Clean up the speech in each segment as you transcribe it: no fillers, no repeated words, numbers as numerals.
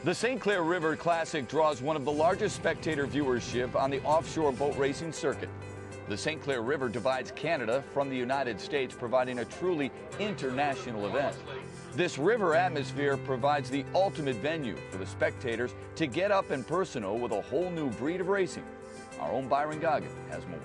The St. Clair River Classic draws one of the largest spectator viewership on the offshore boat racing circuit. The St. Clair River divides Canada from the United States, providing a truly international event. This river atmosphere provides the ultimate venue for the spectators to get up and personal with a whole new breed of racing. Our own Byron Goggin has more.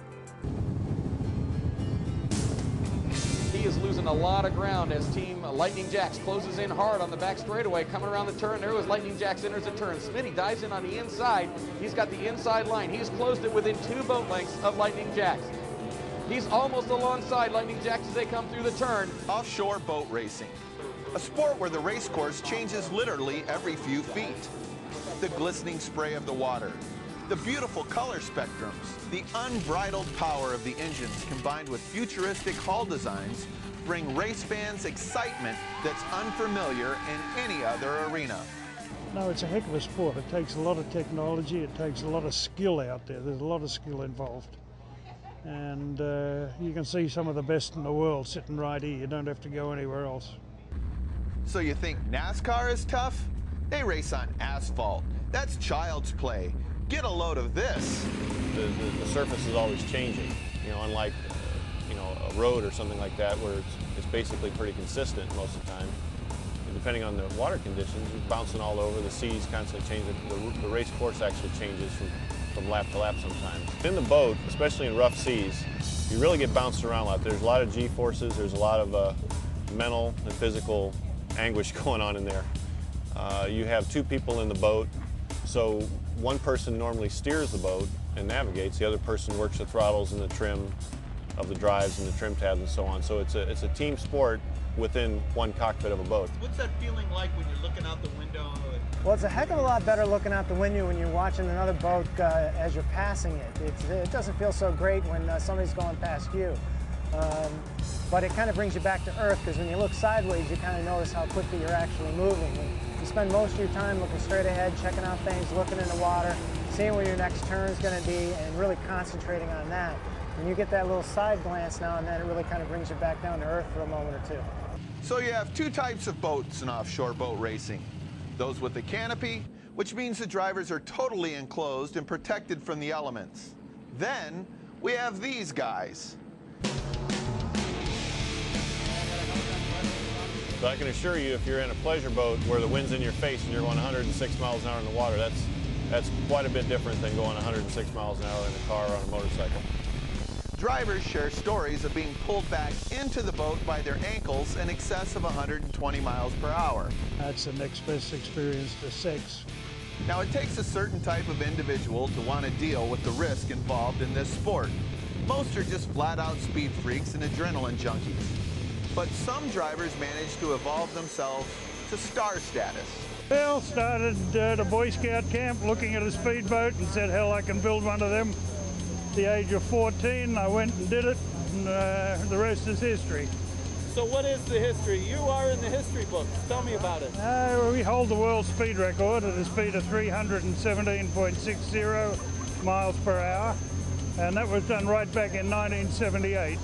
He is losing a lot of ground as Team Lightning Jacks closes in hard on the back straightaway, coming around the turn. There was Lightning Jacks enters the turn. Smitty dives in on the inside. He's got the inside line. He's closed it within 2 boat lengths of Lightning Jacks. He's almost alongside Lightning Jacks as they come through the turn. Offshore boat racing, a sport where the race course changes literally every few feet. The glistening spray of the water, the beautiful color spectrums, the unbridled power of the engines combined with futuristic hull designs bring race fans excitement that's unfamiliar in any other arena. No, it's a heck of a sport. It takes a lot of technology. It takes a lot of skill out there. There's a lot of skill involved. And you can see some of the best in the world sitting right here. You don't have to go anywhere else. So you think NASCAR is tough? They race on asphalt. That's child's play. Get a load of this. The surface is always changing, unlike a road or something like that where it's basically pretty consistent most of the time. And depending on the water conditions, you're bouncing all over, the seas constantly changing, the race course actually changes from lap to lap sometimes. In the boat, especially in rough seas, you really get bounced around a lot. There's a lot of G-forces, there's a lot of mental and physical anguish going on in there. You have 2 people in the boat, so one person normally steers the boat and navigates, the other person works the throttles and the trim of the drives and the trim tabs and so on. So it's a team sport within one cockpit of a boat. What's that feeling like when you're looking out the window? Well, it's a heck of a lot better looking out the window when you're watching another boat as you're passing it. It doesn't feel so great when somebody's going past you. But it kind of brings you back to earth, because when you look sideways, you kind of notice how quickly you're actually moving. You spend most of your time looking straight ahead, checking out things, looking in the water, seeing where your next turn is going to be, and really concentrating on that. When you get that little side glance now and then, it really kind of brings you back down to earth for a moment or two. So you have 2 types of boats in offshore boat racing. Those with the canopy, which means the drivers are totally enclosed and protected from the elements. Then we have these guys. So I can assure you, if you're in a pleasure boat where the wind's in your face and you're going 106 miles an hour in the water, that's quite a bit different than going 106 miles an hour in a car or on a motorcycle. Drivers share stories of being pulled back into the boat by their ankles in excess of 120 miles per hour. That's the next best experience to sex. Now, it takes a certain type of individual to want to deal with the risk involved in this sport. Most are just flat-out speed freaks and adrenaline junkies. But some drivers manage to evolve themselves to star status. Well, started at a Boy Scout camp looking at a speedboat and said, hell, I can build one of them. At the age of 14, I went and did it, and the rest is history. So what is the history? You are in the history books. Tell me about it. We hold the world speed record at a speed of 317.60 miles per hour, and that was done right back in 1978.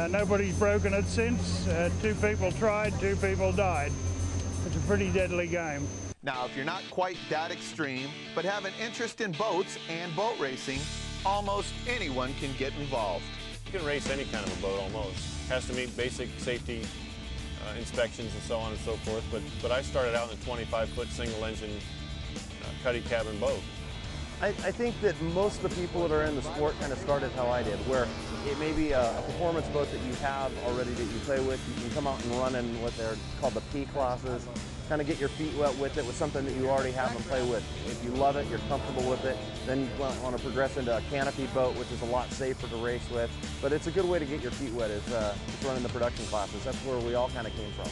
Nobody's broken it since. 2 people tried, 2 people died. It's a pretty deadly game. Now, if you're not quite that extreme, but have an interest in boats and boat racing, almost anyone can get involved. You can race any kind of a boat almost. Has to meet basic safety inspections and so on and so forth, but I started out in a 25-foot single-engine cuddy cabin boat. I think that most of the people that are in the sport kind of started how I did, where it may be a performance boat that you have already that you play with. You can come out and run in what they're called the P classes, kind of get your feet wet with it with something that you already have and play with. If you love it, you're comfortable with it, then you want to progress into a canopy boat, which is a lot safer to race with. But it's a good way to get your feet wet is running the production classes. That's where we all kind of came from.